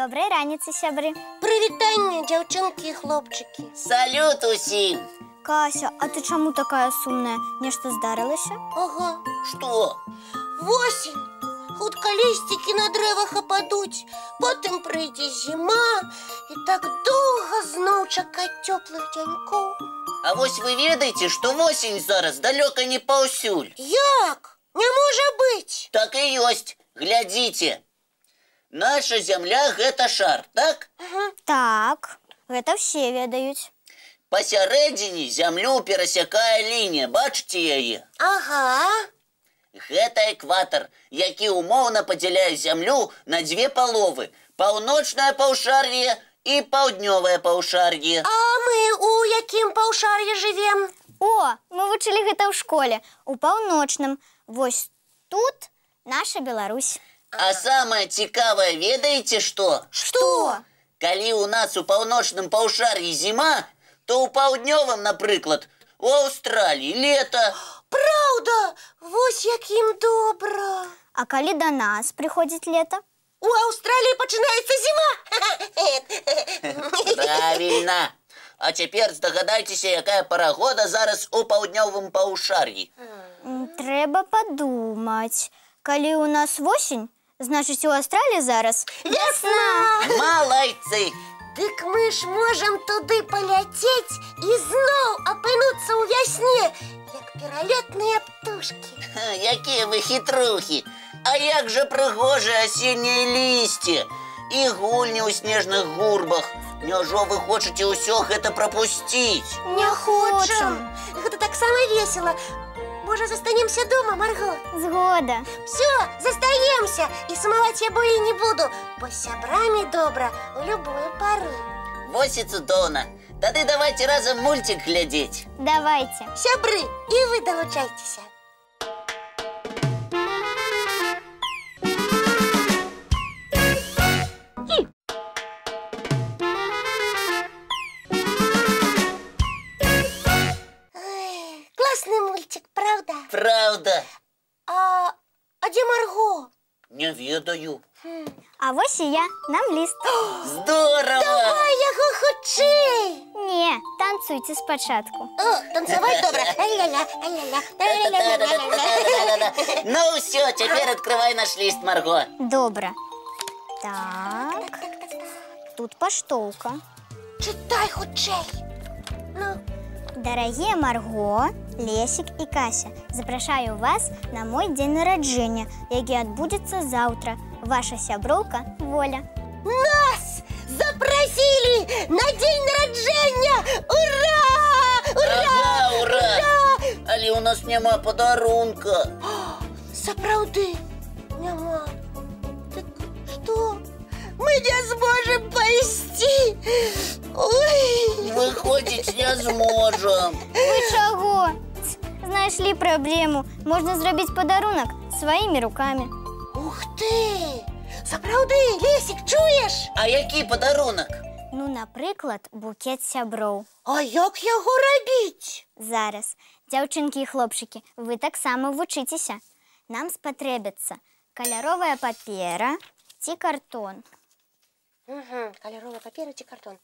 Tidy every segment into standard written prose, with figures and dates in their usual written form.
Доброй раніцы, сябры. Прывітанне, дзяўчынкі і хлопчыкі. Салют усім! Кася, а ты чаму такая сумная? Нешта здарылася? Ага. Што? Восень. Хутка лісцікі на дрэвах ападуць, потым прыйдзе зіма, і так доўга зноў чакаць цёплых дзянькоў. А вось вы ведаеце, што восень зараз далёка не паўсюль? Як? Не можа быць. Так і ёсць. Глядзіце. Наша зямля – гэта шар, так? Так, гэта ўсе ведаюць. Пасярэдзіне зямлю перасякае лінія, бачыце яе? Ага. Гэта экватар, які умоўна падзяляе зямлю на дзве паловы – паўночнае паўшар'е і паўднёвае паўшар'е. А мы у якім паўшар'і жывем? О, мы вучылі гэта ў школе, у паўночным. Вось тут наша Беларусь. А самае цікавае ведаеце што? Што? Калі ў нас у паўночным паўшар'і зіма, то ў паўднёвым, напрыклад, у Аўстраліі лета. Праўда? Вось якім добра. А калі да нас прыходзіць лета? У Аўстраліі пачынаецца зіма. Правільна. А цяпер здагадайцеся, якая пара года зараз у паўднёвым паўшар'і. Трэба падумаць. Калі ў нас восень, значыць, у Аўстраліі зараз Вясна! Малайцы! Дык мы ж можам туды паляцець і зноў апынуцца ў вясне, як пералётныя птушкі. Якія вы хітрухі! А як жа прыгожае асенняе лісце і гульні ў снежных гурбах. Няўжо вы хочаце ўсё гэта прапусціць? Не хочам. Гэта таксама весела. Можа, застанемся дома, Марго? Згода. Все, застаемся, і сумаваць я болей не буду, бо з сябрамі добра ў любую пару. Вось і цудоўна. Тады давайте разам мульцік глядзець. Давайте. Сябры, і вы далучайцеся. Класны мультик, правда? Правда. А дзе Марго? Не ведаю. А вось і я, нам ліст. Здорово! Давай яго хутчэй! Не, танцуйце спачатку. О, танцаваць добра. Ля-ля-ля, ля-ля-ля, ля-ля-ля-ля-ля-ля. Ну ўсё, цяпер адкрывай наш ліст, Марго. Добра. Так. Тут паштоўка. Чытай хутчэй. Ну, Дарагія Марго, Лесік і Кася, запрашаю вас на мой дзень нараджэння, які адбудзецца заўтра. Ваша сяброўка Воля. нас запрасілі на дзень нараджэння! Ура! Ура! Ага, ура! Але ў нас няма падарунка. Сапраўды, няма. Так што? Мы не зможам пайсці. Ой! Выходзіць не зможам. Вы чаго? Знайшлі праблему. Можна зрабіць падарунак сваімі рукамі. Ух ты! Сапраўды, Лесік, чуеш? А які падарунак? Ну, напрыклад, букет сяброў. А як яго рабіць? Зараз, дзяўчынкі і хлопчыкі, вы таксама вучыцеся. Нам спатрэбіцца каляровая папера ці картон, Каляровая папера ці картон.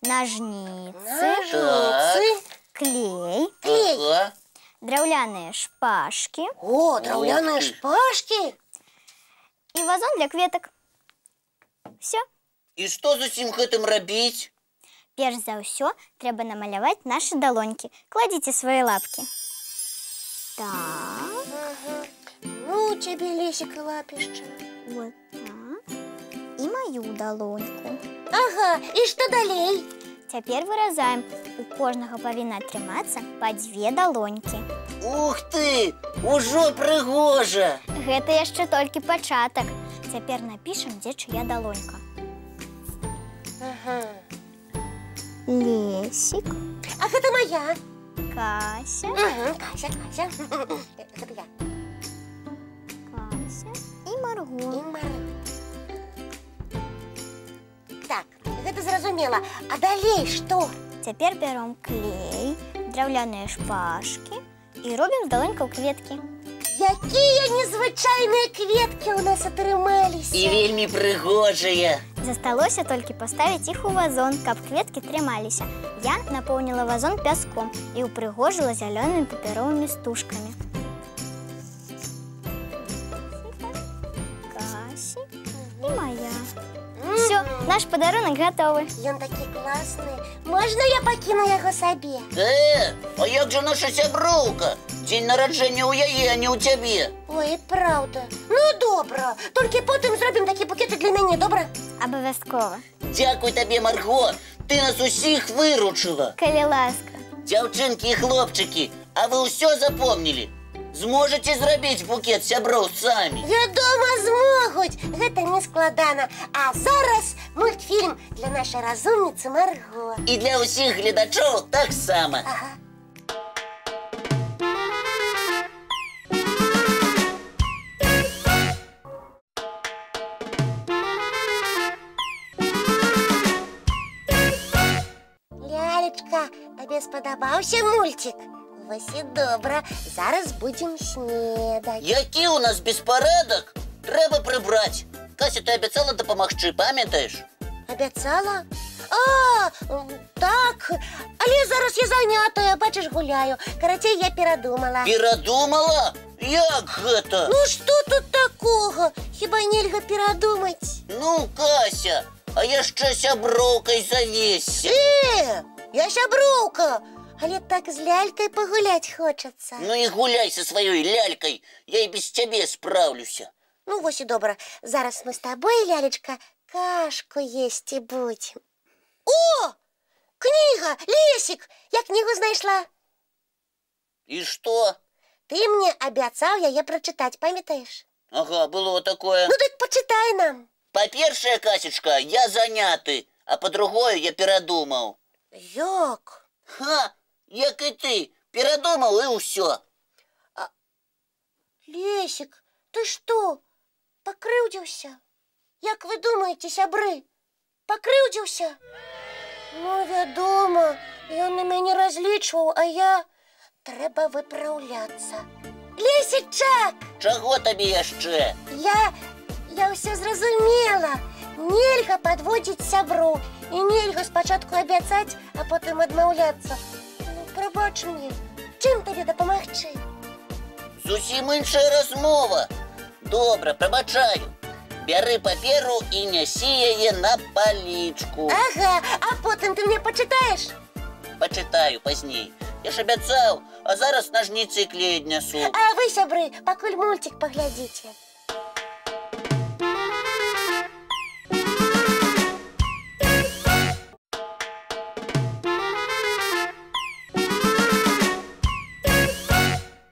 нажніцы, Ножніцы. клей, Клей. Ага. драўляныя шпажкі О, драўляныя шпажкі. і вазон для кветак. Всё. І што з усім гэтым рабіць? Перш за ўсё трэба намаляваць нашы далонькі. Кладзіце свае лапкі. Так, Ну, цябе, Лесік, і лапішча. вот так. І маю далоньку. Ага, і што далей? Цяпер выразаем. У кожнага павінна атрымацца па 2 далонькі. Ух ты! Ужо прыгожа! Гэта яшчэ толькі пачатак. Цяпер напішам, дзе чыя далонька. Лесік, А гэта моя. Кася, Кася, Кася. Гэта я. Кася і Марго. І Марго. Так, гэта зразумела. А далей што? Цяпер бяром клей, драўляныя шпажкі і робім з далонькаў кветкі. Якія незвычайныя незвычайныя кветкі ў нас атрымаліся. І вельмі прыгожыя. Засталося толькі паставіць іх у вазон, каб кветкі трымаліся. Я напоўніла вазон пяском і ўпрыгожыла зялёнымі папяровымі стужкамі. Касі і моя. Все, наш падарунак гатовы. Ён такі класны. Можна я пакіну яго сабе? А як жа наша сяброўка? Дзень нараджэння ў яе, а не ў цябе. Ой, правда. Ну, добра. Толькі потым зробім такі букеты для мяне, добра? Абавязкова. Дзякуй табе, Марго. Ты нас усіх выручыла. Калі ласка. Дзяўчынкі і хлопчыкі, а вы ўсё запомнілі? Зможаце зрабіць букет сяброў самі? Вядома, змогуць. Гэта не складана. А зараз мультфільм для нашай разумніцы Марго. І для ўсіх гледачоў таксама. Ага. Лялечка, табе спадабаўся мульцік? Вось і добра. Зараз будзем снедаць. Які ў нас беспарадак? Трэба прыбраць. Кася, ты абяцала дапамагчы, памятаеш? Абяцала? А, так. Але зараз я занятая, бачыш, гуляю. Карацей, я перадумала. Перадумала? Як гэта? Ну, што тут такога? Хіба нельга перадумаць? Ну, Кася, а яшчэ сяброўкай завесся. Я сяброўка. Але так з лялькай пагуляць хочацца. Ну і гуляй са сваёй лялькай. Я і без цябе спраўлюся. Ну, вось і добра. Зараз мы з табой, лялечка, кашку есці будзем. О! Кніга! Лесік! Я кнігу знайшла. І што? Ты мне абяцаў яе прачытаць, памятаеш? Ага, было такое. Ну, дык пачытай нам. Па-першае, Касечка, я заняты, а па-другое, я перадумаў. Як? Ха! Як і ты, перадумаў і ўсё. Лесік, ты што, пакрыўдзіўся? Як вы думаеце, сябры, пакрыўдзіўся? Ну, вядома, ён на мяне разлічваў, а я... Трэба выпраўляцца. Лесічак! Чаго табе яшчэ? Я ўсё зразумела. Нельга падводзіць сяброў. І нельга спачатку абяцаць, а потым адмаўляцца. Ну, прабач мне, чым табе дапамагчы? Зусім іншая размова. Добра, прабачаю. Бяры паперу і нясі яе на палічку. Ага, а потым ты мне пачытаеш? Пачытаю пазней. Я ж абяцаў, а зараз нажніцы і клей аднясу. А вы, сябры, пакуль мульцік паглядзіце.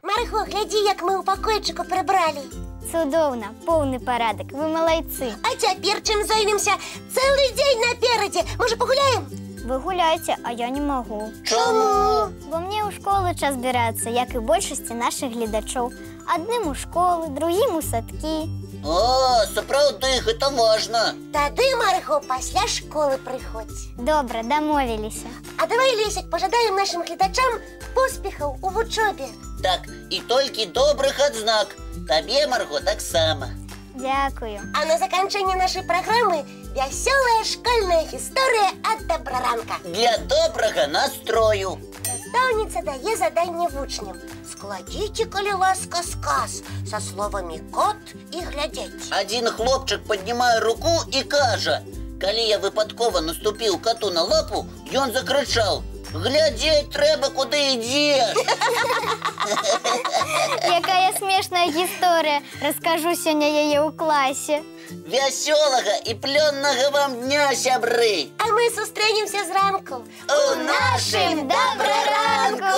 Марго, глядзі, як мы ў пакойчыку прыбралі. Цудоўна, поўны парадак, вы малайцы. А цяпер чым зоймемся? Цэлы дзень наперадзе. Можа, пагуляем? Вы гуляйце, а я не магу. Чаму? Бо мне ў школу час збірацца, як і большасці нашых гледачоў. Адным у школы, другім у садкі. А, сапраўды, гэта важна. Тады, Марго, пасля школы прыходзь. Добра, дамовіліся. А давай, Лесік, пажадаем нашым гледачам поспехаў у вучобе. Так, і толькі добрых адзнак. Табе, Марго, таксама. Дзякую. А на заканчэнне нашай праграмы вясёлая школьная гісторыя ад Дабраранка. Для добрага настрою. Настаўніца дае заданне вучням. Складзіце, калі ласка, сказ са словамі кот і глядзець. Адзін хлопчык паднімае руку і кажа: калі я выпадкова наступіў кату на лапу, ён закрычаў: глядзець трэба, куды ідзеш. Якая смешная гісторыя. Раскажу сёння яе ў класе. Вясёлага і плённага вам дня, сябры. А мы сустрэнемся зранку У нашым Дабраранку!